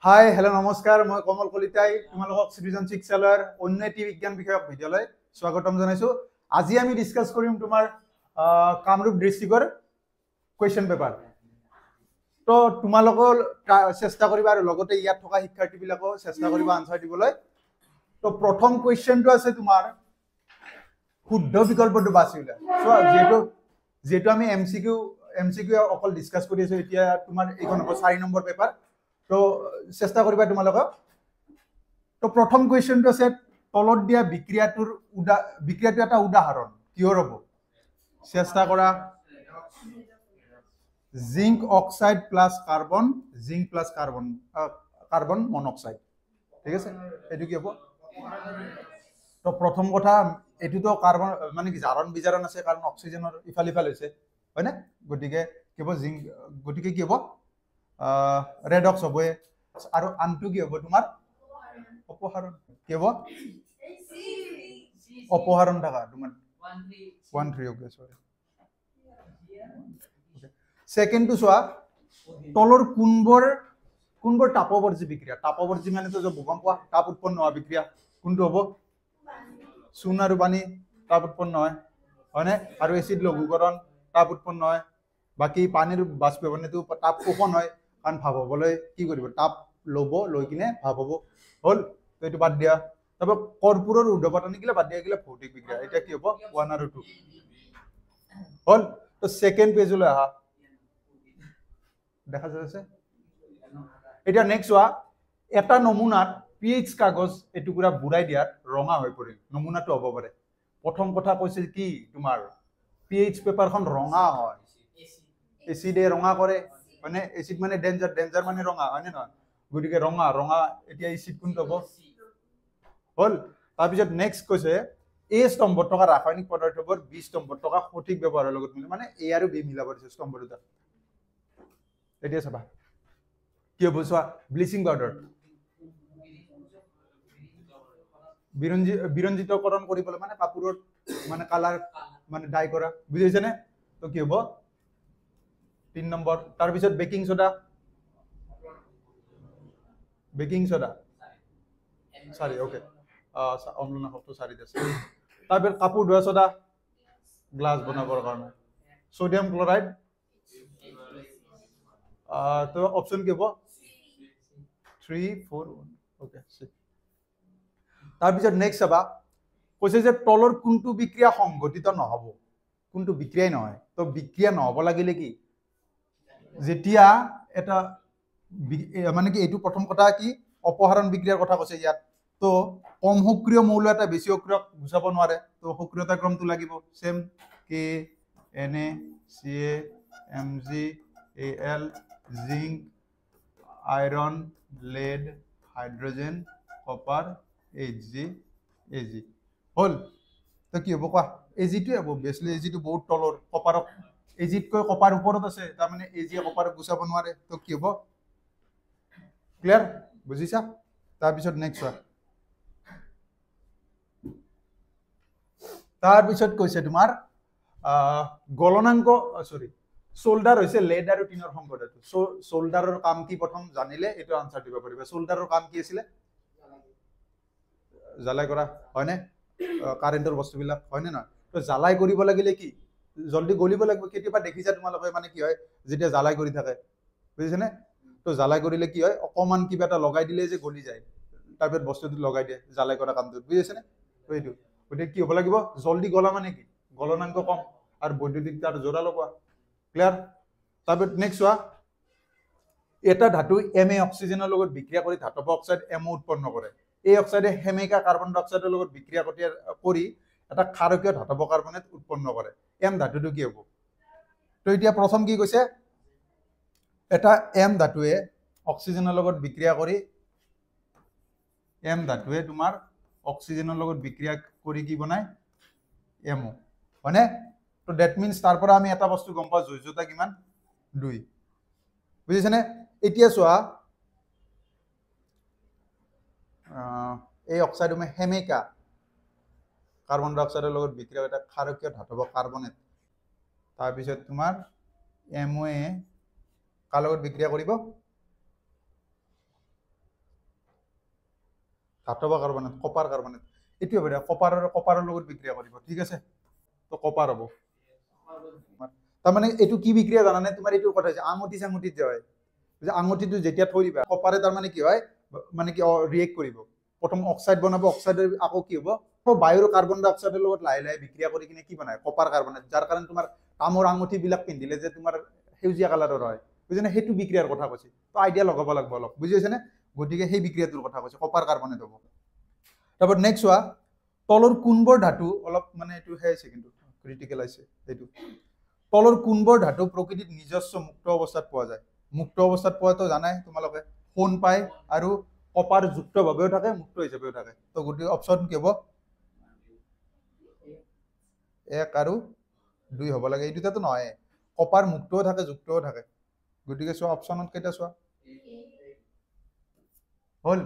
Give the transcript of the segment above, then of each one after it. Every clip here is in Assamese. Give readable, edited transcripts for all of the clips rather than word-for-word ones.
হাই হেল্ল' নমস্কাৰ মই কমল কলিতাই তোমালোকক সৃজনশীল চিকিৎসালয়ৰ অন্য এটি বিজ্ঞান বিষয়ক ভিডিঅ'লৈ স্বাগতম জনাইছোঁ। আজি আমি ডিছকাছ কৰিম তোমাৰ কামৰূপ ডিষ্ট্ৰিক্টৰ কুৱেশ্যন পেপাৰ। তো তোমালোকৰ চেষ্টা কৰিবা আৰু লগতে ইয়াত থকা শিক্ষাৰ্থীবিলাকেও চেষ্টা কৰিবা আনচাৰ দিবলৈ। তো প্ৰথম কুৱেশ্যনটো আছে তোমাৰ শুদ্ধ বিকল্পটো বাছি উলিওৱা। যিহেতু আমি এমচিকিউ অকল ডিছকাছ কৰি আছোঁ, এতিয়া তোমাৰ এইখন হ'ব 4 নম্বৰ পেপাৰ। তো চেষ্টা কৰিবা তোমালোকে। তো প্ৰথম কুৱেশ্যনটো আছে তলত দিয়া বিক্ৰিয়াটো এটা উদাহৰণ কিহৰ হ'ব? চেষ্টা কৰা। Zinc oxide plus carbon, zinc plus carbon monoxide. ঠিক আছে, এইটো কি হ'ব? তো প্ৰথম কথা এইটোতো কাৰ্বন মানে কি জাৰণ বিজাৰণ আছে, কাৰণ অক্সিজেনৰ ইফাল ইফাল হৈছে, হয়নে? গতিকে কি হ'ব? গতিকে কি হ'ব? ৰেডক্স হ'বই। আৰু আনটো কি হ'ব তোমাৰ? অপসাৰণ। কি হ'ব? অপসাৰণ থকা তোমাৰ 1,3 ওকে সৰি। সেকেন্ডটো চোৱা, তলৰ কোনবোৰ তাপবৰ্জী বিক্ৰিয়া? তাপবৰ্জী মানে তো ভূকম্প পোৱা তাপ উৎপন্ন হোৱা বিক্ৰিয়া কোনটো হ'ব? চূণ আৰু পানী তাপ উৎপন্ন হয়নে? আৰু এচিড লঘুকৰণ তাপ উৎপন্ন হয়। বাকী পানীৰ বাষ্পীভৱনটো তাপ শোষণ হয়, কাৰণ ভাপ হ'বলৈ কি কৰিব? তাপ ল'ব, লৈ কিনে ভাপ হ'ব। হ'ল? তো এইটো বাদ দিয়া। তাৰপৰা কৰ্পূৰৰ ঊৰ্ধ্বপাতন গিলা বাদ দিয়া গিলা ভৌতিক বিক্ৰিয়া। এতিয়া কি হ'ব? 1 আৰু 2 হ'ল। তো সেকেন্ড পেজলৈ আহা, দেখা যাচ্ছে। এতিয়া নেক্সট চোৱা, এটা নমুনাত পিএইচ কাগজ এটুকুৰা বুৰাই দিয়াত ৰঙা হৈ পৰিল। নমুনাটো হ'ব পাৰে। প্ৰথম কথা কৈছে কি তোমাৰ পিএইচ পেপাৰখন ৰঙা হয়। এচিডে ৰঙা কৰে, মানে এচিড মানে ডেঞ্জাৰ মানে ৰঙা, হয়নে নহয়? গতিকে ৰঙা এতিয়া এচিড কোনটো হ'ব? হ'ল। তাৰপিছত নেক্সট কৈছে এ স্তম্ভত থকা ৰাসায়নিক পদাৰ্থবোৰ বি স্তম্ভত থকা সঠিক ব্যৱহাৰৰ লগত মিলে, মানে এ আৰু বি মিলাব দিছে স্তম্ভ দুটা। এতিয়া চাবা কি হ'ব? চোৱা, ব্লিচিং পাউডাৰ বিৰঞ্জিতকৰণ কৰিবলৈ, মানে কাপোৰত মানে কালাৰ মানে ডাই কৰা, বুজিছে নে? তো কি হ'ব? 3 নম্বৰ। তাৰপিছত বেকিং সোডা সৰি ওকে অম্লনাশকটো 4 আছে। তাৰপিছত কাপোৰ ধোৱা সোডা গ্লাছ বনাবৰ কাৰণে। সোডিয়াম ক্লৰাইড তো অপশন কি হ'ব? 3, 4 ওকে। তাৰপিছত নেক্সট চাবা, কৈছে যে তলৰ কোনটো বিক্ৰিয়া সংঘটিত নহ'ব? কোনটো বিক্ৰিয়াই নহয়? তো বিক্ৰিয়া নহ'ব লাগিলে কি? যেতিয়া এটা মানে কি, এইটো প্ৰথম কথা কি অপসাৰণ বিক্ৰিয়াৰ কথা কৈছে ইয়াত। তো কম সক্ৰিয় মৌল এটা বেছি সক্ৰিয়ক গুচাব নোৱাৰে, তো সক্ৰিয়তা ক্ৰমটো লাগিব সেম কে NaCl zinc iron lead hydrogen copper Hg হ'ল। তো কি হ'ব কোৱা? এজিটোৱে হ'ব। অবভিয়াছলি এজিটো বহুত তলৰ, কপাৰক এজিতকৈ কপাৰ ওপৰত আছে, তাৰমানে এজিয়ে কপাৰক গুচাব নোৱাৰে। তো কি হ'ব? ক্লিয়াৰ? বুজিছা? তাৰপিছত নেক্সট চোৱা, তাৰপিছত কৈছে তোমাৰ গলনাংক চোল্ডাৰ হৈছে লেড আৰু টিনৰ সংঘটন। চোল্ডাৰৰ কাম কি প্ৰথম জানিলে এইটো আনসাৰ দিব পাৰিবা। চোল্ডাৰৰ কাম কি আছিলে? জ্বালাই কৰা, হয়নে? কাৰেণ্টৰ বস্তুবিলাক, হয়নে নহয়? তো জ্বালাই কৰিব লাগিলে কি জলদি গলিব লাগিব। কেতিয়াবা দেখিছা তোমালোকে মানে কি হয় যেতিয়া জ্বালাই কৰি থাকে, বুজিছেনে? তো জ্বালাই কৰিলে কি হয়, অকমান কিবা এটা লগাই দিলে যে গলি যায়, তাৰপিছত বস্তুটো লগাই দিয়ে জ্বালাই কৰা কামটো, বুজিছেনে? তো এইটো গতিকে কি হ'ব লাগিব? জলদি গলা মানে কি গলনাংক কম আৰু বৈদ্যুতিক তাৰ জোড়া লগোৱা। ক্লিয়াৰ? তাৰপিছত নেক্সট চোৱা, এটা ধাতু এম অক্সিজেনৰ লগত বিক্ৰিয়া কৰি ধাতৱ অক্সাইড এমও উৎপন্ন কৰে। এই অক্সাইডে সেমেকা কাৰ্বন ডাই অক্সাইডৰ লগত বিক্ৰিয়া কৰি এটা ক্ষাৰকীয় ধাতৱ কাৰ্বনেট উৎপন্ন কৰে। এম ধাতুটো কি হ'ব? তো এতিয়া প্ৰথম কি কৈছে, এটা এম ধাতুৱে অক্সিজেনৰ লগত বিক্ৰিয়া কৰি তোমাৰ অক্সিজেনৰ লগত বিক্ৰিয়া কৰি কি বনায়? এমও, হয়নে? তো ডেট মিনছ তাৰ পৰা আমি এটা বস্তু গম পাওঁ, জৈৱতা কিমান? 2। বুজিছেনে? এতিয়া চোৱা, এই অক্সাইডমে সেমেকা কাৰ্বন ডাই অক্সাইডৰ লগত বিক্ৰিয়া এটা ক্ষাৰকীয় ধাতৱ কাৰ্বনেট। তাৰপিছত তোমাৰ MOA কাৰ লগত বিক্ৰিয়া কৰিব ধাতব কাৰ্বনেট কপাৰ কাৰ্বনেট এটো হ'ব কপাৰৰ লগত বিক্ৰিয়া কৰিব ঠিক আছে তো কপাৰ হ'ব তাৰ মানে এটো কি বিক্ৰিয়া জানানে তোমাৰ এটো কথা আছে আঙুঠি সাঙুঠিত যায় যে আঙুঠিটো যেতিয়া থৈ দিবা কপাৰে তাৰ মানে কি হয় মানে কি ৰিয়েক্ট কৰিব প্ৰথম অক্সাইড বনাব অক্সাইডৰ আকৌ কি হ'ব বায়ুৰ কাৰ্বন ডাই অক্সাইডৰ লগত লাহে লাহে বিক্ৰিয়া কৰি কিনে কি বনায় কপাৰ কাৰ্বনেট যাৰ কাৰণে তোমাৰ তামৰ আঙুঠি বিলাক পিন্ধিলে যে তোমাৰ সেউজীয়া কালাৰৰ হয় বুজিনে হেতু বিক্ৰিয়াৰ কথা কৈছে তো আইডিয়া লগাব লাগিব অলপ বুজি আছে নে গতিকে সেই বিক্ৰিয়াটোৰ কথা কৈছে কপাৰ কাৰ্বনেট হ'ব তাৰপৰ নেক্সট হোৱা তলৰ কোনবোৰ ধাতু অলপ মানে এটো হে আছে কিন্তু ক্ৰিটিক্যাল আছে এটো তলৰ কোনবোৰ ধাতু প্ৰকৃতিত নিজস্ব মুক্ত অৱস্থাত পোৱা যায় মুক্ত অৱস্থাত পোৱা তো জানাই তোমালোকে সোণ পায় আৰু কপাৰ যুক্তভাৱেও থাকে মুক্ত হিচাপেও থাকে তো গতি অপচন কি হ'ব 1 আৰু 2 হ'ব লাগে এই দুটাতো নহয় কপাৰ মুক্তও থাকে যুক্তও থাকে গতিকে সো অপচনত কেটা সোৱা হল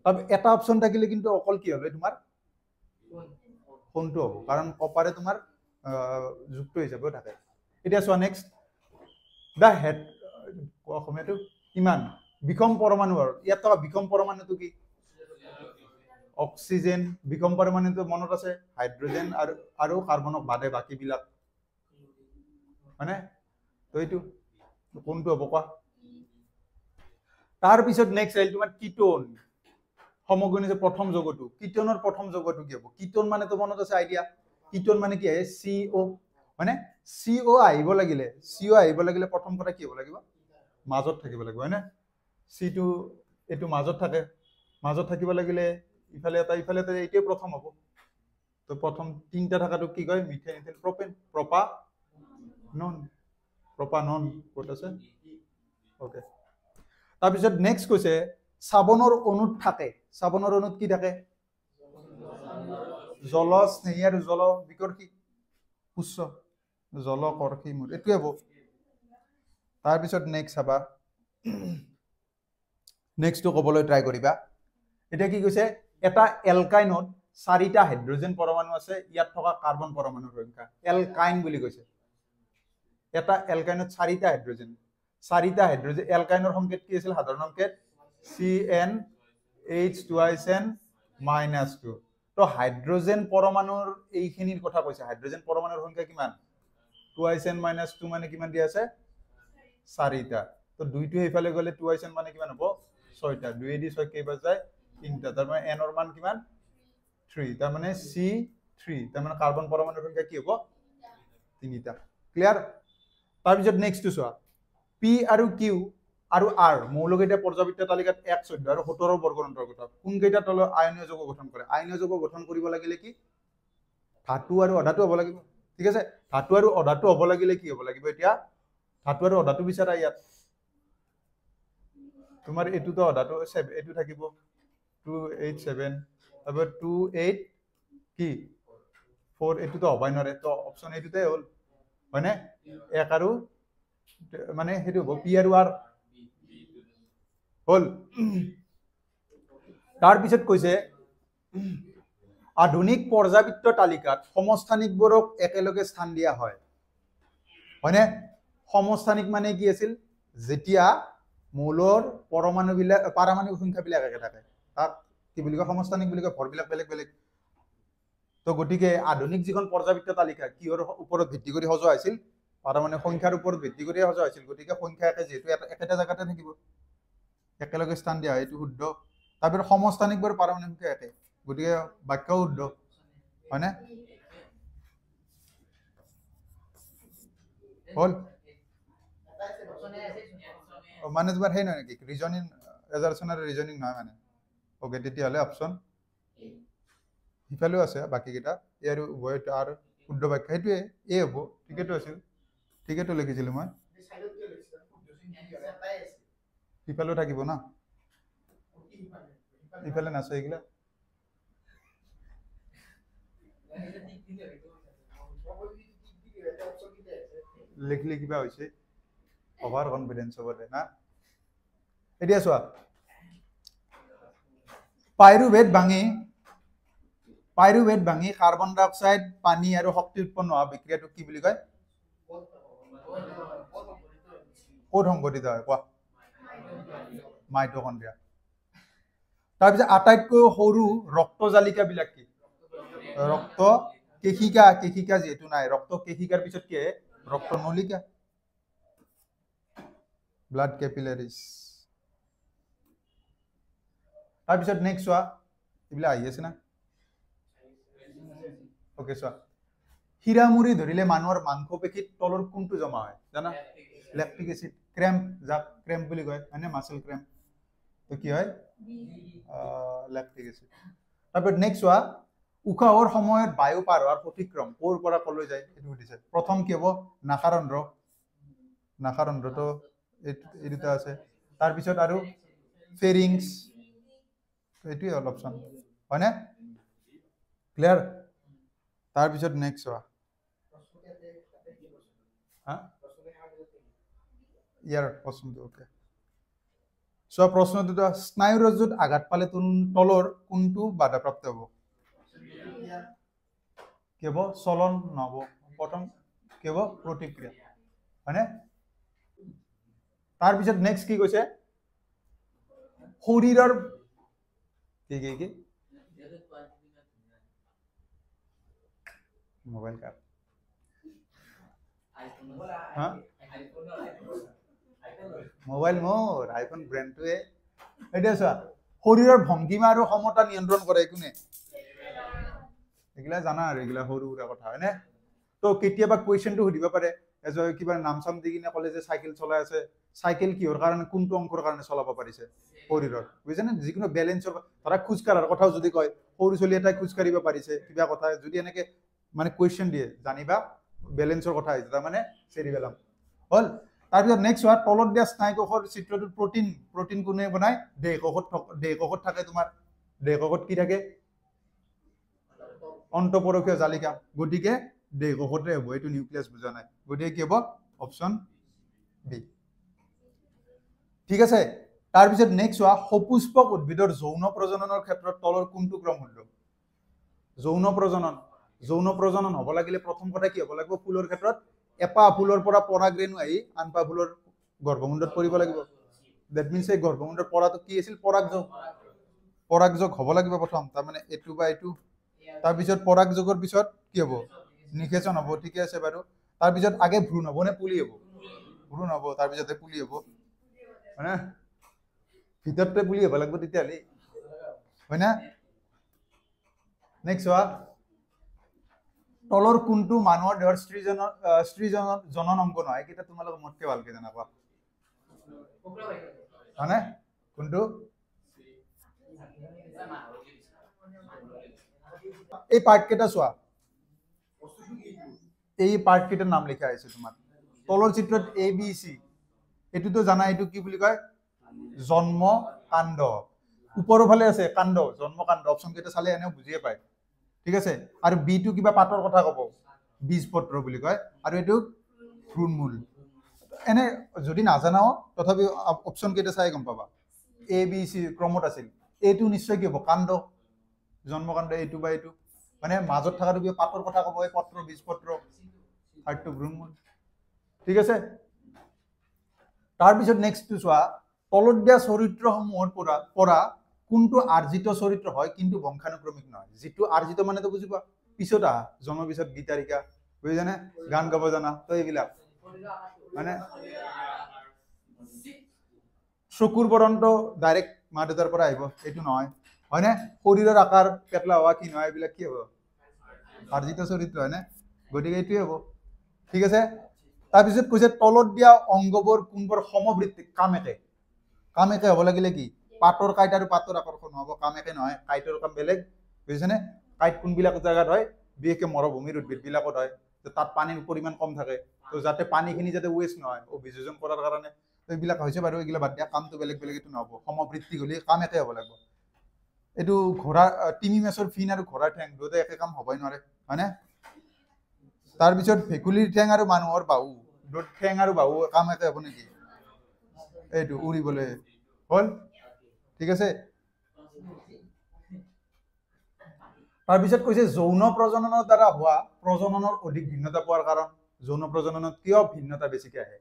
তবে এটা অপশন থাকিলে কিন্তু অকল কি হবে তোমাৰ কোনটো হ'ব কাৰণ কপাৰে তোমাৰ যুক্ত হিচাপেও থাকে এতিয়া সোৱা নেক্সট দা হেড অসমীয়াটো কিমান বিকম পৰমাণুৰ ইয়াত থকা বিকম পৰমাণুটো কি অক্সিজেন বিকম পৰমাণুটো মনত আছে হাইড্ৰোজেন আৰু কাৰ্বনক বাদে বাকি বিলাক মানে তো এইটো কোনটো হ'ব কোৱা তাৰ পিছত নেক্সট আহিল তোমাৰ কিটোন সমগণিত প্ৰথম যৌগটো কিটোনৰ প্ৰথম যৌগটো কি হ'ব কিটোন মানে তো মনত আছে আইডিয়া কিটোন মানে কি হয় CO মানে CO আহিব লাগিলে প্ৰথম কথা কি হ'ব লাগিব মাজত থাকিব লাগিব হয়নে C2 এটো মাজত থাকিব লাগিলে ইফালে এটা এইটোৱে প্ৰথম হ'ব তো প্ৰথম তিনটা থাকাটো কি কয় মিথেন ইথেন প্ৰপেন প্ৰপানন ক'ত আছে ওকে তাৰপিছত নেক্সট কৈছে সাবনৰ অণুত থাকে সাবনৰ অণুত কি থাকে জল স্নেহী আৰু জল বিকৰ্ষী উচ্চ জল কৰ্ষী মূল এটোৱে হ'ব তাৰপিছত নেক্সট চাবা নেক্সটটো ক'বলৈ ট্ৰাই কৰিবা এটা কি কৈছে এটা এলকাইনত 4টা হাইড্ৰোজেন পৰমাণু আছে ইয়াত থকা কাৰ্বন পৰমাণুৰ সংখ্যা এলকাইন বুলি কৈছে এটা এলকাইনত 4টা হাইড্ৰোজেন এলকাইনৰ সংকেত কি আছিল সাধাৰণ সংকেত CnH2n -2 তো হাইড্ৰোজেন পৰমাণুৰ এইখিনিৰ কথা কৈছে হাইড্ৰোজেন পৰমাণুৰ সংখ্যা কিমান 2n -2 মানে কিমান দিয়া আছে 4টা তো দুইটো এইফালে গলে 2n মানে কিমান হ'ব 6টা 2 দি 6 কেইবাৰ যায় 3টা তাৰ মানে n ৰ মান কিমান 3 তাৰ মানে C3 তাৰ মানে কাৰ্বন পৰমাণুৰ সংখ্যা কি হ'ব 3টা ক্লিয়াৰ তাৰ পিছত নেক্সট চোৱা P আৰু Q আৰু R মৌলকেইটা পৰ্যাবৃত্ত তালিকাত 1 14 আৰু 17 বৰ্গৰ অন্তৰ্গত কোন কেইটা তল আয়নীয় যৌগ গঠন কৰে আয়নীয় যৌগ গঠন কৰিব লাগিলে কি ধাতু আৰু অধাতু হ'ব লাগিব ঠিক আছে ধাতু আৰু অধাতু হ'ব লাগিলে কি হ'ব লাগিব এতিয়া ধাতু আৰু অধাতু বিচাৰা ইয়াত তোমাৰ এটো তো অধাতু এটো থাকিব 287 তাৰপৰ 28 কি 4 এটো তো হবাই নৰে তো অপচন এটোতে হল মানে 1 আৰু মানে হেতু হ'ব P আৰু R হল তাৰ পিছত কৈছে আধুনিক পৰ্যাবৃত্ত তালিকাত সমস্থানিকবোৰক একেলগে স্থান দিয়া হয় হয়নে সমস্থানিক মানে কি আছিল যেতিয়া মৌলৰ পাৰমাণবিক সংখ্যাবিলাক একে থাকে তাক কি বুলি কয় সমস্থানিক বুলি কয় ভৰবিলাক বেলেগ বেলেগ তো গতিকে আধুনিক যিখন পৰ্যাবৃত্ত তালিকা কিহৰ ওপৰত ভিত্তি কৰি সজোৱা হৈছিল পাৰমাণবিক সংখ্যাৰ ওপৰত ভিত্তি কৰি সজোৱা হৈছিল গতিকে সংখ্যা একে যেহেতু একেটা জায়গাতে থাকিব একেলগে স্থান দিয়া হয় এইটো শুদ্ধ তাৰপিছত সমস্থানিকবোৰ পাৰমাণবিক সংখ্যা একে গতিকে বাক্যও শুদ্ধ হয়নে হল মানে তোমাৰ হেই নহয় নেকি ৰিজনিং এজাৰশনৰ ৰিজনিং নহয় মানে ওকে তেতিয়াহলে অপচন ইফালেও আছে বাকি কেইটা ইয়াৰ ওয়াইট আৰ শুদ্ধ বাক্য হেতুৱে এ হ'ব ঠিকেটো আছিল ঠিকেটো লিখিছিলো মই ইফালেও থাকিব না ইফালে নাছে এইগিলা লিখলি কিবা হৈছে ওভার কনফিডেন্স হবে না এতিয়া চোৱা পাইৰুভেট ভাঙি কাৰ্বন ডাই অক্সাইড পানী আৰু শক্তি উৎপন্ন হোৱা বিক্ৰিয়াটো কি বুলি কয় ক'ত সংঘটিত হয় কোৱা মাইটোকন্ড্ৰিয়া তাৰপিছত আটাইতকৈ সৰু ৰক্তজালিকাবিলাক কি ৰক্ত কেশিকা কেশিকা যেহেতু নাই ৰক্ত কেশিকাৰ পিছত কি ৰক্তনলিকা ব্লাড কেপিলাৰিজ তাৰপিছত নেক্সট চোৱা এইবিলাক আহি আছে না ওকে চোৱা হিৰামুৰি ধৰিলে মানুহৰ মাংসপেশীত তলৰ কোনটো জমা হয় জানা লেক্টিক এসিড ক্ৰেম্প যাক ক্ৰেম্প বুলি কয় মানে মাসল ক্ৰেম্প তো কি হয় লেক্টিক এসিড তাৰপিছত নেক্সট চোৱা উশাহৰ সময়ত বায়ু পাৰ হোৱাৰ সঠিক ক্ৰম ক'ৰ পৰা ক'লৈ যায় এইটো সুধিছে প্ৰথম কি হ'ব নাসাৰন্ধ্ৰটো এই দুটা আছে তাৰপিছত আৰু ফেৰিংছ এইটোৱে হ'ল অপশ্যন হয়নে ক্লিয়াৰ তাৰপিছত নেক্সট চোৱা ইয়াৰ প্ৰশ্নটো ওকে চোৱা প্ৰশ্নটো স্নায়ুৰজ্জুত আঘাত পালে তলৰ কোনটো বাধাপ্ৰাপ্ত হ'ব কি হ'ব চলন নহ'ব প্ৰথম কি হ'ব প্ৰতিক্ৰিয়া হয়নে তাৰপিছত নেক্সট কি কৈছে শৰীৰৰ কি মোবাইল কাপ মোবাইল মোৰ আইফোন ব্ৰেণ্ডটোৱে এতিয়া চোৱা শৰীৰৰ ভংগীমা আৰু সমতা নিয়ন্ত্ৰণ কৰে কোনে এগুলা জানা আৰু এগুলা সৰু সুৰা কথা হয়নে তো কেতিয়াবা কুৱেশ্যনটো সুধিব পাৰে কিবা নাম চাম দি কিনে ক'লে যে চাইকেল চলাই আছে চাইকেল কিহৰ কাৰণে কোনটো অংশৰ কাৰণে চলাব পাৰিছে শৰীৰৰ বুজিছেনে যিকোনো বেলেঞ্চৰ ধৰা খোজ কাঢ়াৰ কথাও যদি কয় সৰু চলি এটাই খোজ কাঢ়িব পাৰিছে কিবা কথা যদি এনেকে মানে কুৱেশ্যন দিয়ে জানিবা বেলেঞ্চৰ কথা আহিছে তাৰমানে চেৰিবেলাম হ'ল তাৰপিছত নেক্সট হোৱা তলত দিয়া স্নায়ুকোষৰ চিত্ৰটো প্ৰটিন কোনে বনায় দেহকোষত থাকে তোমাৰ দেহকোষত কি থাকে অন্তঃপৰকীয় জালিকা গতিকে দেহকোষতে হ'ব এইটো নিউক্লিয়াছ বুজা নাই গতিকে কি হ'ব অপশ্যন বি ঠিক আছে তাৰপিছত নেক্সট হোৱা সপুষ্পক উদ্ভিদৰ যৌন প্ৰজননৰ ক্ষেত্ৰত তলৰ কোনটো ক্ৰম হ'ল যৌন প্ৰজনন হ'ব লাগিলে প্ৰথম কথা কি হ'ব লাগিব ফুলৰ ক্ষেত্ৰত এপাহ ফুলৰ পৰা পৰাগৰেণু আহি আনপাহ ফুলৰ গৰ্ভমুণ্ডত পৰিব লাগিব দ্যাট মিন্স এই গৰ্ভমুণ্ডৰ পৰাটো কি আছিল পৰাগযোগ হ'ব লাগিব প্ৰথম তাৰমানে এইটো বা এইটো তাৰপিছত পৰাগযোগৰ পিছত কি হ'ব নিষেচন হ'ব ঠিকে আছে বাৰু তাৰপিছত আগে ভ্ৰূণ হ'ব নে পুলি হ'ব ভ্ৰূণ হ'ব তাৰপিছতে পুলি হ'ব হয়নে ভিতৰতে পুলি হ'ব লাগিব তেতিয়াহ'লে হয় না নেক্সট হোৱা তলৰ কোনটো মানুহৰ দেহৰ স্ত্ৰী জনন অংগ নহয় কিটা তোমালোক মোতকে ভালকে জানাবা হয়নে কোনটো এই পাৰ্ট কেইটা চোৱা এই পাৰ্ট কেইটাৰ নাম লিখা আছে তোমাৰ তলৰ চিত্ৰত এ বি চি এইটোতো জানা এইটো কি বুলি কয় জন্ম কাণ্ড ওপৰৰ ফালে আছে কাণ্ড জন্ম কাণ্ড অপশ্যন কেইটা চালে এনেও বুজিয়ে পায় ঠিক আছে আৰু বি টো কিবা পাতৰ কথা ক'ব বীজপত্ৰ বুলি কয় আৰু এইটো ভ্ৰূণমূল এনে যদি নাজানাও তথাপি অপশ্যন কেইটা চাই গম পাবা এ বি চি ক্ৰমত আছিল এইটো নিশ্চয় কি হ'ব কাণ্ড জন্মকাণ্ড এইটো বা এইটো মানে মাজত থকাটো কিবা পাতৰ কথা ক'ব এই পত্ৰ বীজপত্ৰ থাৰ্ডটো ভ্ৰূণমূল ঠিক আছে তাৰপিছত নেক্সটটো চোৱা তলত দিয়া চৰিত্ৰসমূহৰ পৰা কোনটো আৰ্জিত চৰিত্ৰ হয় কিন্তু বংশানুক্ৰমিক নহয় যিটো আৰ্জিত মানে তো বুজিবা পিছত জন্মৰ পিছত গীতাৰিকা বুজিছানে গান গাব জানা তো এইবিলাক মানে চকুৰ বৰণটো ডাইৰেক্ট মা দেউতাৰ পৰা আহিব এইটো নহয় হয়নে শৰীৰৰ আকাৰ পেটলা হোৱা কি নহয় এইবিলাক কি হ'ব আৰ্জিত চৰিত্ৰ হয়নে গতিকে এইটোৱে হ'ব ঠিক আছে তাৰপিছত কৈছে তলত দিয়া অংগবোৰ কোনবোৰ সমবৃত্তিক কামেকে হ'ব লাগিলে কি পাতৰ কাইট আৰু পাতৰ আকৰ্ষণ হ'ব কামেকে নহয় কাইটৰ কাম বেলেগ বুজিছেনে কাইট কোনবিলাক জাগাত হয় বিশেষকৈ মৰুভূমিৰ উদ্ভিদবিলাকত হয় তাত পানীৰ পৰিমাণ কম থাকে তো যাতে পানীখিনি যাতে ৱেষ্ট নহয় অভিযোজন কৰাৰ কাৰণে এইবিলাক হৈছে বাৰু এইগিলা বাদ দিয়া কামটো বেলেগ এইটো নহ'ব সমবৃত্তিক হ'লে কাম একে হ'ব লাগিব এইটো ঘোঁৰা তিমি মাছৰ ফিন আৰু ঘোঁৰাৰ ঠেং দুয়োটা একে কাম হ'বই নোৱাৰে হয়নে তাৰপিছত ভেকুলীৰ ঠেং আৰু মানুহৰ বাহু ঠেং আৰু বাহু কাম একে হ'ব নেকি এইটো উৰিবলৈ হ'ল ঠিক আছে তাৰপিছত কৈছে যৌন প্ৰজননৰ দ্বাৰা হোৱা প্ৰজননৰ অধিক ভিন্নতা পোৱাৰ কাৰণ যৌন প্ৰজননত কিয় ভিন্নতা বেছিকৈ আহে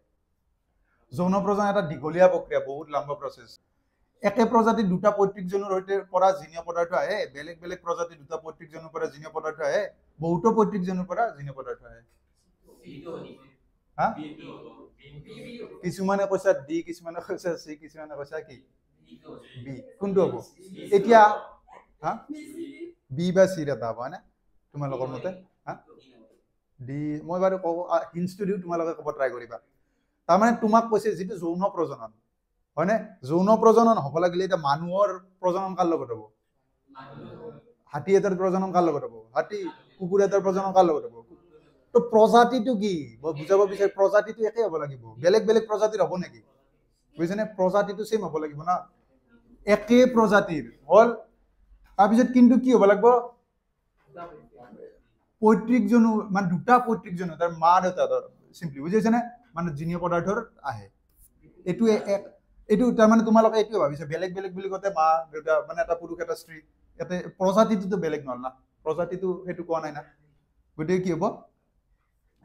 যৌন প্ৰজনন এটা দীঘলীয়া প্ৰক্ৰিয়া, বহুত লম্বা প্ৰচেছ। একে প্ৰজাতিৰ দুটা পৈতৃক জনৰ সৈতে পৰা জিনীয় পদাৰ্থ আহে, বেলেগ বেলেগ প্ৰজাতিৰ দুটা পৈতৃক জনৰ পৰা জিনীয় পদাৰ্থ আহে, বহুতো পৈতৃক জনৰ পৰা জিনীয় পদাৰ্থ আহে। হা কিছুমানে কৈছা ডি, কিছুমানে কৈছা সি, কিছুমানে কৈছা কি বি। কোনটো হ'ব এতিয়া? হা বি বা চি এটা হ'ব হয়নে তোমালোকৰ মতে? হা ডি মই বাৰু ক'ব হিন্টছটো দিওঁ, তোমালোকে ক'ব ট্ৰাই কৰিবা। তাৰমানে তোমাক কৈছে যিটো যৌন প্ৰজনন হয়নে, যৌন প্ৰজনন হ'ব লাগিলে এতিয়া মানুহৰ প্ৰজনন কাৰ লগত হ'ব? হাতী এটাৰ প্ৰজনন কাৰ লগত হ'ব? হাতী। কুকুৰ এটাৰ প্ৰজনন কাৰ লগত হ'ব? তো প্ৰজাতিটো কি মই বুজাব বিচাৰিছো, প্ৰজাতিটো একে হ'ব লাগিব, বেলেগ বেলেগ প্ৰজাতিৰ হ'ব নেকি? বুজিছেনে? প্ৰজাতিটো সেম হ'ব লাগিব না, একে প্ৰজাতিৰ হ'ল। তাৰপিছত কিন্তু কি হ'ব লাগিব? পৈতৃক জনো মানে দুটা পৈতৃক জনো, তাৰ মা দেউতা চিম্পলি বুজিছেনে, মানে জিনীয় পদাৰ্থৰ আহে। এইটো এইটো তাৰমানে তোমালোকে এইটোৱে ভাবিছা বেলেগ বেলেগ বুলি কওঁতে মা দেউতা মানে এটা পুৰুষ এটা স্ত্ৰী, ইয়াতে প্ৰজাতিটোতো বেলেগ নহ'ল না, প্ৰজাতিটো সেইটো কোৱা নাই না। গতিকে কি হ'ব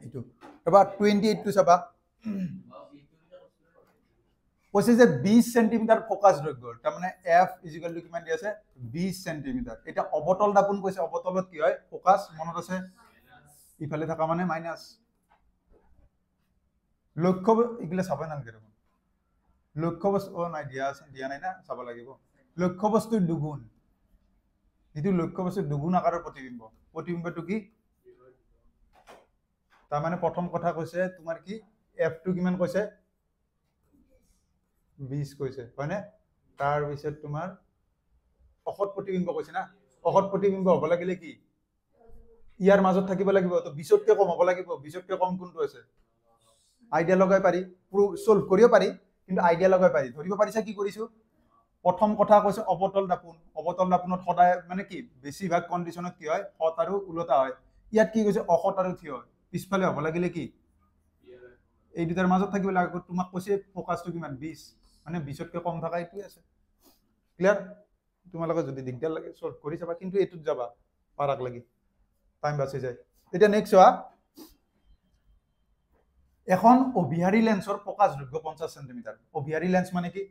এইটো? এবাৰ 28টো চাবা, কৈছে যে 20 সেন্টিমিটাৰ ফোকাস দৈৰ্ঘ্য, তাৰমানে এফ ইজিকেল টু কিমান দি আছে? 20 সেন্টিমিটাৰ। এতিয়া অবতল দাপোন কৈছে, অবতলত কি হয়? ফোকাস মনত আছে, ইফালে থকা মানে মাইনাস। লক্ষ্য এইগুলা চাবই নালাগে দেখোন। লক্ষ্য বস্তু নাই দিয়া নাই না, চাব লাগিব। লক্ষ্য বস্তুৰ দুগুণ, যিটো লক্ষ্য বস্তুৰ দুগুণ আকাৰৰ প্ৰতিবিম্ব, প্ৰতিবিম্বটো কি? তাৰমানে প্ৰথম কথা কৈছে তোমাৰ কি এফটো কিমান কৈছে? 20 কৈছে হয়নে? তাৰপিছত তোমাৰ অসৎ প্ৰতিবিম্ব কৈছে না, অসৎ প্ৰতিবিম্ব হ'ব লাগিলে কি ইয়াৰ মাজত থাকিব লাগিব, তো 20তকৈ কম হ'ব লাগিব। 20তকৈ কম কোনটো আছে? আইডিয়া লগাই পাৰি, সলভ কৰিব পাৰি, কিন্তু আইডিয়া লগাই পাৰি। ধৰিব পাৰিছা কি কৰিছো? প্ৰথম কথা কৈছে অবতল দাপোন, অবতল দাপোনত সদায় মানে কি বেছিভাগ কণ্ডিশ্যনত কি হয়? সৎ আৰু ওলোটা হয়। ইয়াত কি কৈছে? অসৎ আৰু থিয়, পিছফালে হ'ব লাগিলে কি এই দুটাৰ মাজত থাকিব লাগিব। তোমাক কৈছে ফোকাসটো কিমান? 20, মানে 20তকৈ কম থকা এইটোৱে আছে। ক্লিয়াৰ? তোমালোকে যদি দিগদাৰ লাগে সলভ কৰি চাবা, কিন্তু এইটোত যাবা পাৰাক লাগি, টাইম বাচি যায়। এতিয়া নেক্সট চোৱা, এখন অভিহাৰী লেন্সৰ ফোকাস দৈৰ্ঘ্য 50 সেন্টিমিটাৰ। অভিহাৰী লেন্স মানে কি?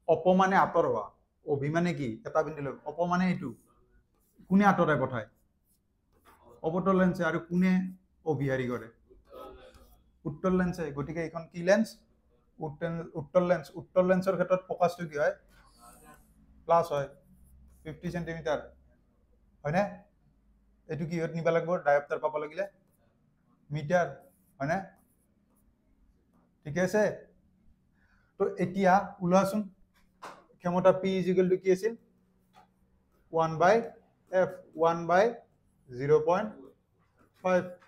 অপমানে আঁতৰোৱা, অভি মানে কি এটা বিন্দু লৈ, অপমানে এইটো কোনে আঁতৰাই পঠায়? অবতল লেন্সে। আৰু কোনে অভিহাৰী কৰে? উত্তল লেন্সে। গতিকে এইখন কি লেন্স? উত্তল লেন্স। উত্তল লেন্সৰ ক্ষেত্ৰত ফোকাসটো কি হয়? প্লাস হয়, 50 সেন্টিমিটাৰ হয়নে? এইটো কি হত নিবা লাগিব? ডায়োপ্টাৰ পাব লাগিলে মিটাৰ হয়নে? ঠিক আছে। তো এতিয়া ওলাচোন ক্ষমতা P ইজিকেল টু কি আছিল? 1/f, 1/0.5।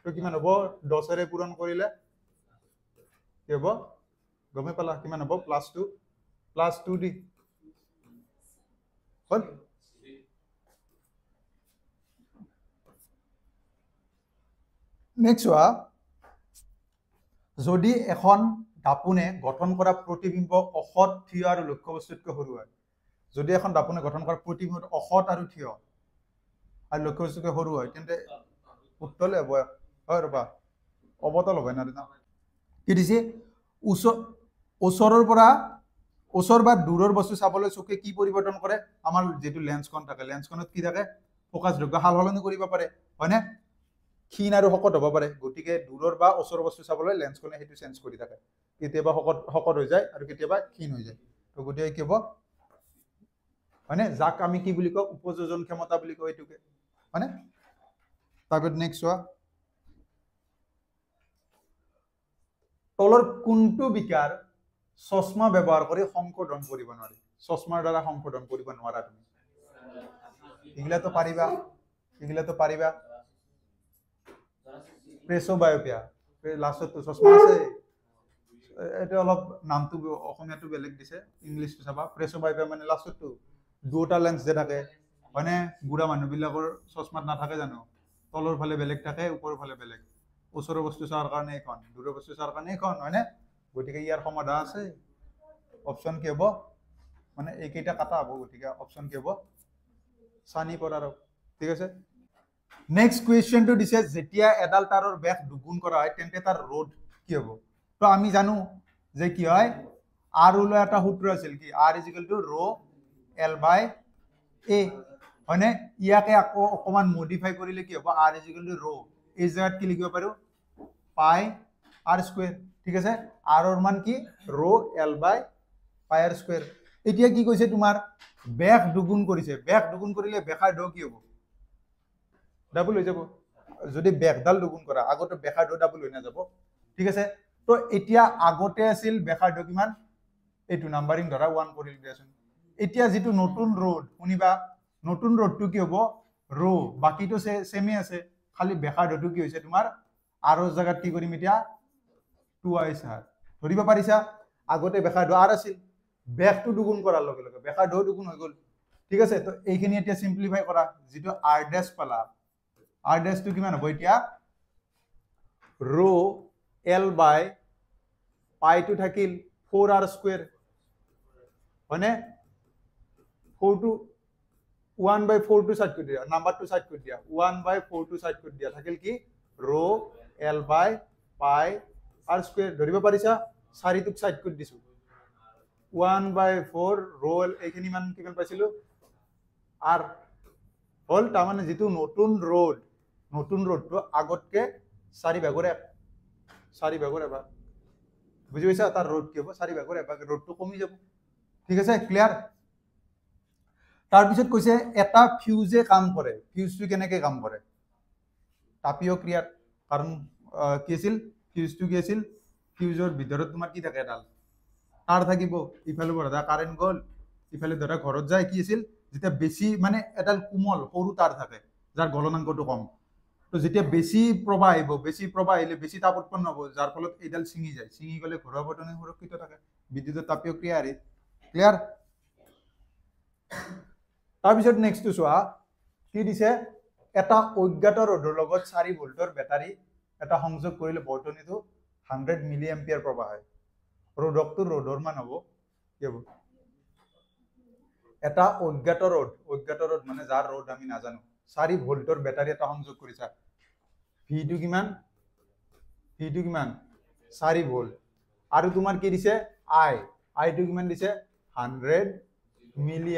তো কিমান হ'ব? 10ৰে পূৰণ কৰিলে কি হ'ব? গমে পালা কিমান হ'ব? +2 দি হ'ল। নেক্সট চোৱা, যদি এখন দাপোনে গঠন কৰা প্ৰতিবিম্ব অসৎ, থিয় আৰু লক্ষ্য বস্তুতকৈ সৰু হয়, যদি এখন দাপোনে গঠন কৰা প্ৰতিবিম্ব অসৎ আৰু থিয় আৰু লক্ষ্য বস্তুতকৈ সৰু হয়, তেন্তে উত্তলে হ'ব। হয় ৰবা, অবতল হ'ব না। কি দিছে? ওচৰৰ পৰা ওচৰ বা দূৰৰ বস্তু চাবলৈ চকুৱে কি পৰিৱৰ্তন কৰে? আমাৰ যিটো লেন্সখন থাকে, লেন্সখনত কি থাকে? ফোকাস দৈৰ্ঘ্য সাল সলনি কৰিব পাৰে হয়নে? ক্ষীণ আৰু শকত হ'ব পাৰে। গতিকে দূৰৰ বা ওচৰৰ বস্তু চাবলৈ লেন্সখনে সেইটো চেঞ্জ কৰি থাকে, কেতিয়াবা শকত হৈ যায় আৰু কেতিয়াবা ক্ষীণ হৈ যায়। তো গতিকে কি হ'ব হয়নে? যাক আমি কি বুলি কওঁ? উপযোজন ক্ষমতা বুলি কওঁ এইটোকে হয়নে? তাৰপিছত নেক্সট চোৱা, তলৰ কোনটো বিকাৰ চশমা ব্যৱহাৰ কৰি সংশোধন কৰিব নোৱাৰি? চশমাৰ দ্বাৰা সংশোধন কৰিব নোৱাৰা তুমি। এইগিলাতো পাৰিবা, এইগিলাতো পাৰিবা। প্ৰেছবায়োপিয়া, লাষ্টতটো চশমা আছে। এইটো অলপ নামটো অসমীয়াটো বেলেগ দিছে, ইংলিছটো চাবা। প্ৰেছবায়োপিয়া মানে লাষ্টতটো দুটা লেন্স যে থাকে হয়নে? বুঢ়া মানুহবিলাকৰ চশমাত নাথাকে জানো? তলৰ ফালে বেলেগ থাকে, ওপৰৰ ফালে বেলেগ। ওচৰৰ বস্তু চোৱাৰ কাৰণে এইখন, দূৰৰ বস্তু চোৱাৰ কাৰণে এইখন হয়নে? গতিকে ইয়াৰ সমাধান আছে। অপশ্যন কি হ'ব? মানে এইকেইটা কাটা হ'ব। গতিকে অপশ্যন কি হ'ব? চানি পৰাৰ। ঠিক আছে। নেক্সট কুৱেশ্যনটো দিছে, যেতিয়া এডাল তাৰৰ ব্যাস দুগুণ কৰা হয় তেন্তে তাৰ ৰোধ কি হ'ব? তো আমি জানো যে কি হয় আৰ ওলো এটা সূত্ৰ আছিল কি r = rho l/a হয়নে ইয়াকে আকৌ অকমান মডিফাই কৰিলে কি হ'ব r = rho এই জায়গাত কি লিখিব পাৰো পাই r² ঠিক আছে r ৰ মান কি rho l/pi r² এতিয়া কি কৈছে তোমাৰ বেগ দুগুণ কৰিছে বেগ দুগুণ কৰিলে বেখাৰ ঢ কি হ'ব ডাবল হৈ যাব যদি বেগডাল দুগুণ কৰা আগতে বেখাৰ ঢ ডাবল হৈ নাযাব ঠিক আছে তো এতিয়া আগতে আছিল বেখাৰ ঢ কিমান এইটো নাম্বাৰিং ধৰা 1 কৰিল দিয়াচোন এতিয়া যেটো নতুন ৰোড শুনিবা নতুন ৰোডটো কি হ'ব ৰো বাকিটো সেমে আছে খালি বেখাৰ ঢটো কি হৈছে তোমাৰ আৰ জায়গাত কি কৰিম এতিয়া 2i স্যাৰ ধৰিব পাৰিছা আগতে বেখাৰ ঢ আৰ আছিল বেগটো দুগুণ কৰাৰ লগে লগে বেখাৰ ঢ দুগুণ হৈ গ'ল ঠিক আছে তো এইখিনি এতিয়া সিম্পলিফাই কৰা যেটো r ড্যাশ পালা r ড্যাশ টো কিমান হ'ব এতিয়া rho l/pi টো থাকিল 4r² হয়নে 4 টু 1/4 টু সাইড কৰি দিয়া নাম্বাৰটো সাইড কৰি দিয়া 1/4 টু সাইড কৰি দিয়া থাকিল কি rho l/pi r² ধৰিব পাৰিছা 4 টুক সাইড কৰি দিছো 1/4 rho এইখিনি মান কিমান পাইছিলো r হল তাৰ মানে যেটো নতুন ৰোডটো আগতকে 4 ভাগৰ 1 বুজি পাইছা তাৰ ৰোড কি হ'ব 4 ভাগৰ 1 ৰোডটো কমি যাব ঠিক আছে ক্লিয়াৰ তাৰ পিছত কৈছে এটা ফিউজে কাম কৰে ফিউজটো কেনেকৈ কাম কৰে তাপীয় ক্ৰিয়াত কাৰণ কি আছিল ফিউজটো কি আছিল ফিউজৰ ভিতৰত তোমাৰ কি থাকে এডাল তাৰ থাকিব ইফালে বড়া কাৰেন্ট গল ইফালে ধৰা ঘৰত যায় কি আছিল যেতিয়া বেছি মানে এডাল কোমল সৰু তাৰ থাকে যাৰ গলনাংকটো কম তো যেতিয়া বেছি প্ৰবাহ আহিলে বেছি তাপ উৎপন্ন হ'ব যাৰ ফলত এইডাল ছিঙি যায় ছিঙি গলে ঘৰুৱা বৰ্তনে সুৰক্ষিত থাকে বিদ্যুৎৰ তাপীয় ক্ৰিয়া আৰি ক্লিয়াৰ তাৰ পিছত নেক্সটটো চোৱা কি দিছে এটা অজ্ঞাত ৰ'দৰ লগত 4 ভোল্টৰ বেটাৰী এটা সংযোগ কৰিলে বৰ্তনীটো 100 মিলি এম্পিয়াৰ প্ৰবাহ হয় ৰোধকটো ৰোধৰ মান হ'ব কি হ'ব এটা অজ্ঞাত ৰোধ মানে যাৰ ৰোধ আমি নাজানো 4 ভোল্টৰ বেটাৰী এটা সংযোগ কৰিছা ভি টো কিমান 4 ভোল্ট আৰু তোমাৰ কি দিছে আই টো কিমান দিছে 100 মিলি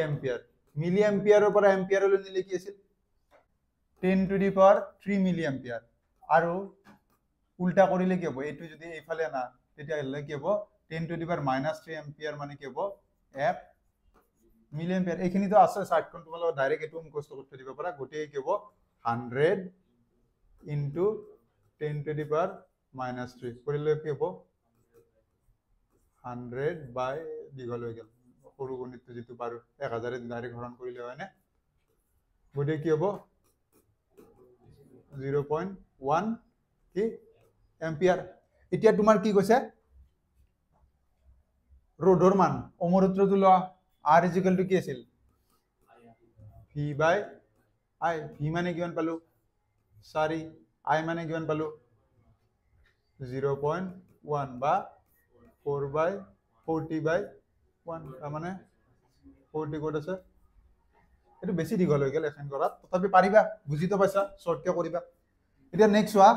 এম্পিয়াৰৰ পৰা এম্পিয়াৰলৈ নিলে কি আছিল 10 টু দি পাৱাৰ 3 মিলি এম্পিয়াৰ আৰু উল্টা কৰিলে কি হ'ব এইটো যদি এইফালে না তেতিয়া হলে কি হ'ব 10 to the power -3 एम्पियर মানে কি হ'ব 1 মিলি এম্পিয়ার এইখিনি তো আছে সাইডখন তোমালোক ডাইরেক্ট এটু মুখস্থ করতে দিব পারা গোটেই কি হ'ব 100 into 10 to the power -3 কৰিলে কি হ'ব 100 by দীঘল হৈ গেল সৰু গণিতটো যেটো পাৰো 1000 এ ডাইৰেক্ট হৰণ কৰিলে হয় না গোটেই কি হ'ব 0.1 কি এম্পিয়াৰ এতিয়া তোমাৰ কি কৈছে ৰোধৰ মান ওমৰ সূত্ৰটো লোৱা r = কি আছিল v/i v মানে কিমান পালো 4 i মানে কিমান পালো 0.1 বা 4/40/1 মানে 40 ক'ত আছে এটো বেছি দীঘল হৈ গেল এখন কৰাত তথাপি পাৰিবা বুজি তো পাইছা শৰ্টকে কৰিবা এতিয়া নেক্সট হোৱা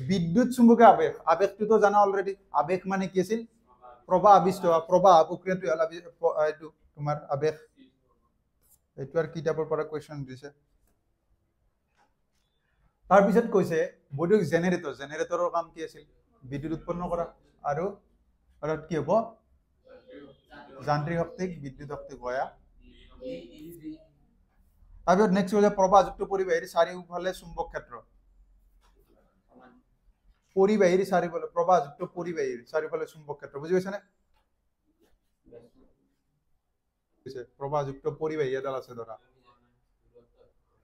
বিদ্যুৎ চুম্বকীয় আবেগটো তো জানা অলৰেডি আবেগ মানে কি আছিল প্ৰবাহ আবিষ্ট প্ৰবাহ প্ৰক্ৰিয়াটো হল এইটো তোমাৰ আবেগ এইটো আৰ কিতাপৰ পৰা কোৱেশ্চন দিছে তাৰ পিছত কৈছে বৈদ্যুতিক জেনাৰেটৰৰ কাম কি আছিল বিদ্যুৎ উৎপন্ন কৰা আৰু কি হ'ব যান্ত্ৰিক শক্তিক বিদ্যুৎ শক্তি গয়া তাৰপিছত নেক্সট হৈছে প্ৰবাহযুক্ত পৰিবাহীৰ চাৰিওফালে চুম্বক ক্ষেত্ৰ পৰিবাহীৰ চাৰিওফালে প্ৰবাহযুক্ত পৰিবাহীৰ চাৰিওফালে চুম্বক ক্ষেত্ৰ বুজি পাইছানে প্ৰবাহযুক্ত পৰিবাহী এডাল আছে ধৰা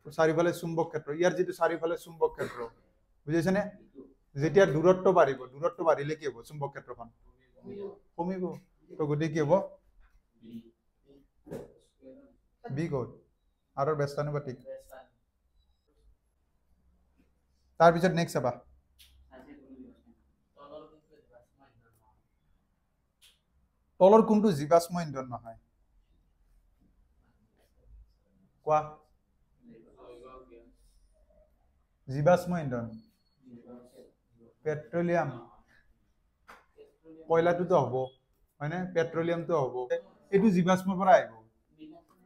চাৰিওফালে চুম্বক ক্ষেত্ৰ ইয়াৰ যেটো চাৰিওফালে চুম্বক ক্ষেত্ৰ বুজি পাইছানে যেতিয়া দূৰত্ব বাঢ়িলে কি হ'ব চুম্বক ক্ষেত্ৰখন কমিব তো গতি কি হ'ব বি কোড আৰু ব্যস্তানুপাতিক তাৰ পিছত নেক্সট আবা তলৰ কোনটো জীৱাশ্ম ইন্ধন নহয় কোৱা জীৱাশ্ম ইন্ধন পেট্ৰলিয়াম কয়লাটোতো হ'ব হয়নে পেট্ৰলিয়ামটো হ'ব এইটো জীৱাশ্মৰ পৰা আহিব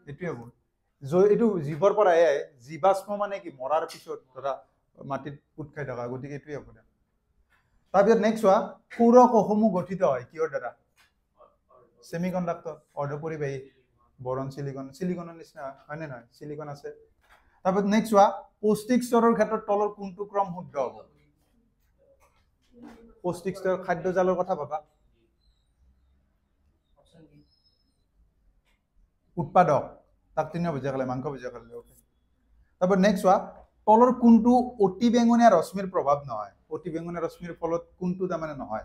এইটোৱে হ'ব এইটো জীৱৰ পৰা আহে জীৱাশ্ম মানে কি মৰাৰ পিছত ধৰা মাটিত পুত খাই থকা গতিকে এইটোৱে হ'ব তাৰপিছত নেক্সট চোৱা সৌৰ কোষসমূহ গঠিত হয় কিহৰ দ্বাৰা সেমিকন্ডাক্টৰ অৰ্ধপৰিবাহী বৰণ সিলিকনৰ নিচিনা হয়নে নহয় সিলিকন আছে তাৰপিছত নেক্সট চোৱা পৌষ্টিক স্তৰৰ ক্ষেত্ৰত তলৰ কোনটো ক্ৰম শুদ্ধ হ'ব পৌষ্টিক স্তৰৰ খাদ্য জালৰ কথা ভাবা উৎপাদক তাক তিনিও বুজা গ'লে মাংস বুজা গ'লে ওকে তাৰপৰ নেক্সট চোৱা তলৰ কোনটো অতি বেঙুনীয়া ৰশ্মিৰ প্ৰভাৱ নহয় অতি বেঙুনীয়া ৰশ্মিৰ ফলত কোনটো তাৰমানে নহয়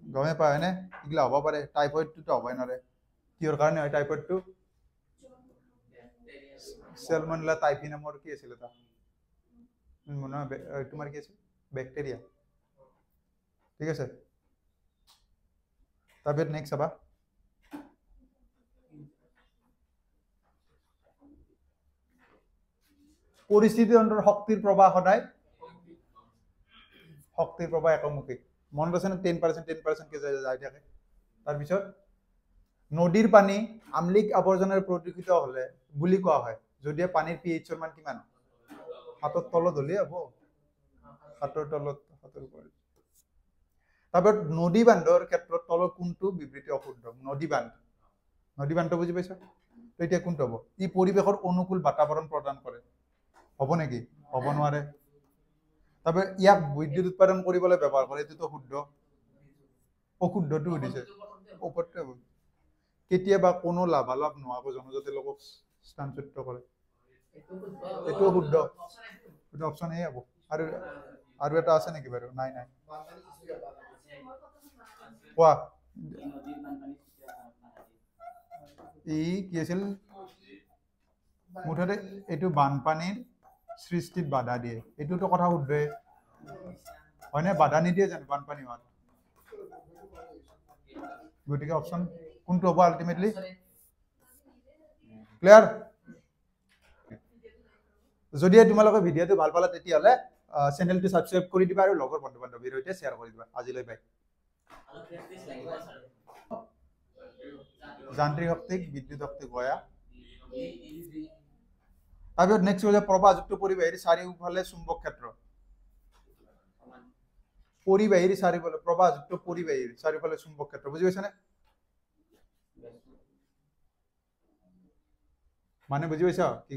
গমে পায় হয়নে এগুলা হ'ব পাৰে টাইফয়েডটো হ'বই নৰে কিহৰ কাৰণে হয় টাইফয়েডটো সেলমনেলা টাইফি নামৰ কি আছিল এটা মনে তোমাৰ কি আছিল ব্যাকটেৰিয়া ঠিক আছে তাৰপিছত নেক্সট চাবা পৰিস্থিতি তন্ত্ৰৰ শক্তিৰ প্ৰবাহ সদায় শক্তিৰ প্ৰবাহ একমুখী মনত আছে না 10% কে যায় থাকে তাৰপিছত নদীৰ পানী আম্লিক আৱৰ্জনাৰ প্ৰদূষিত হলে বুলি কোৱা হয় যদি পানীৰ pH ৰ মান কিমান হাতৰ তলত হলে হ'ব হাতৰ তলত হাতৰ ওপৰত তাৰপিছত নদী বান্ধৰ ক্ষেত্ৰত তলৰ কোনটো বিবৃতি অশুদ্ধ নদী বান্ধ বুজি পাইছা তো এতিয়া কোনটো হ'ব ই পৰিৱেশৰ অনুকূল বাতাবৰণ প্ৰদান কৰে হ'ব নেকি হ'ব নোৱাৰে তবে ইয়াক বিদ্যুৎ উৎপাদন কৰিবলৈ ব্যৱহাৰ কৰে এটোতো শুদ্ধ অশুদ্ধটো সুধিছে ওপৰতে হ'ব কেতিয়াবা কোনো লাভালাভ নোহোৱাকৈ জনজাতি লোকক স্থানচ্যুত কৰে এইটো শুদ্ধ এইটো অপচন এ হ'ব আৰু এটা আছে নেকি বাৰু নাই কোৱা ই কি আছিল মুঠতে এইটো বানপানীৰ সৃষ্টিত বাধা দিয়ে এইটোতো কথা শুদ্ধই হয়নে বাধা নিদিয়ে জানো বানপানী হোৱাত গতিকে অপচন কোনটো হ'ব আলটিমেটলি ক্লিয়াৰ যদি তোমালোকে ভিডিঅ'টো ভাল পালা তেতিয়াহ'লে চেনেলটো সাবস্ক্ৰাইব কৰি দিবা আৰু লগৰ বন্ধু বান্ধৱীৰ সৈতে শ্বেয়াৰ কৰি দিবা আজিলৈ বাই যান্ত্ৰিক শক্তিক বিদ্যুৎ শক্তি গয়া তাৰপিছত নেক্সট হৈছে প্ৰবাহযুক্ত পৰিবাহীৰ চাৰিওফালে চুম্বক ক্ষেত্ৰ পৰিবাহীৰ চাৰিওফালে প্ৰবাহযুক্ত পৰিবাহীৰ চাৰিওফালে চুম্বক ক্ষেত্ৰ বুজি পাইছানে মানে বুজি পাইছা কি